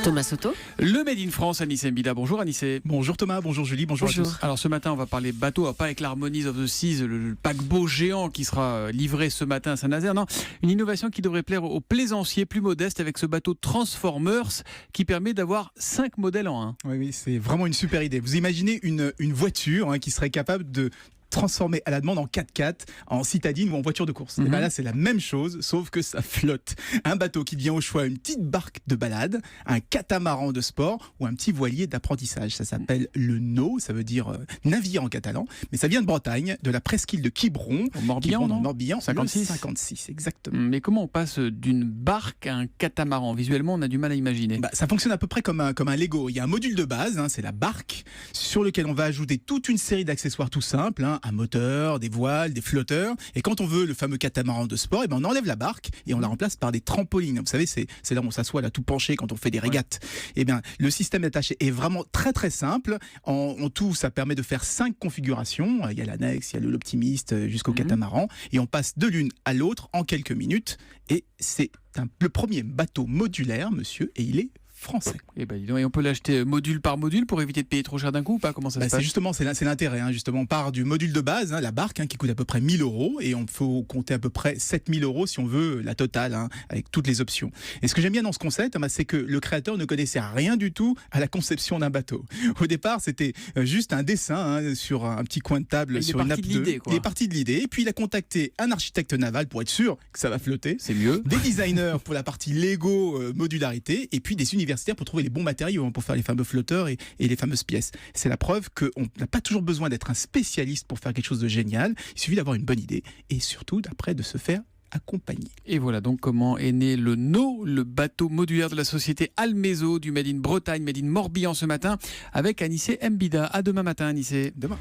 Thomas Soto. Le Made in France, Anissé Mbida. Bonjour Anissé. Bonjour Thomas, bonjour Julie, bonjour. À tous. Alors ce matin, on va parler bateau, pas avec l'Harmonies of the Seas, le paquebot géant qui sera livré ce matin à Saint-Nazaire. Non, une innovation qui devrait plaire aux plaisanciers plus modestes avec ce bateau Transformers qui permet d'avoir 5 modèles en un. Oui, c'est vraiment une super idée. Vous imaginez une voiture qui serait capable de transformer à la demande en 4x4, en citadine ou en voiture de course. Et bien là, c'est la même chose, sauf que ça flotte. Un bateau qui devient au choix une petite barque de balade, un catamaran de sport ou un petit voilier d'apprentissage. Ça s'appelle le NO, ça veut dire navire en catalan, mais ça vient de Bretagne, de la presqu'île de Quiberon. Au Morbihan, non ? Morbihan, 56. 56, exactement. Mais comment on passe d'une barque à un catamaran ? Visuellement, on a du mal à imaginer. Ça fonctionne à peu près comme un Lego. Il y a un module de base, c'est la barque, sur lequel on va ajouter toute une série d'accessoires tout simples, un moteur, des voiles, des flotteurs. Et quand on veut le fameux catamaran de sport, on enlève la barque et on la remplace par des trampolines. Vous savez, c'est là où on s'assoit là tout penché quand on fait des régates. Et bien, le système d'attaché est vraiment très très simple. En tout, ça permet de faire 5 configurations. Il y a l'annexe, il y a l'optimiste jusqu'au catamaran. Et on passe de l'une à l'autre en quelques minutes. Et c'est le premier bateau modulaire, monsieur, et il est français. Et on peut l'acheter module par module pour éviter de payer trop cher d'un coup ou pas ? Comment ça se passe ? C'est l'intérêt. Justement, on part du module de base, la barque, qui coûte à peu près 1 000 €, et on faut compter à peu près 7 000 € si on veut la totale, avec toutes les options. Et ce que j'aime bien dans ce concept, c'est que le créateur ne connaissait rien du tout à la conception d'un bateau. Au départ, c'était juste un dessin sur un petit coin de table sur une nappe de. Il est parti de l'idée, et puis il a contacté un architecte naval pour être sûr que ça va flotter. C'est mieux. Des designers pour la partie Lego modularité, et puis des universitaires pour trouver les bons matériaux pour faire les fameux flotteurs et les fameuses pièces. C'est la preuve qu'on n'a pas toujours besoin d'être un spécialiste pour faire quelque chose de génial. Il suffit d'avoir une bonne idée et surtout d'après de se faire accompagner. Et voilà donc comment est né le NO, le bateau modulaire de la société Almezo du Made in Bretagne, Made in Morbihan ce matin avec Anissé Mbida. À demain matin Anissé. Demain.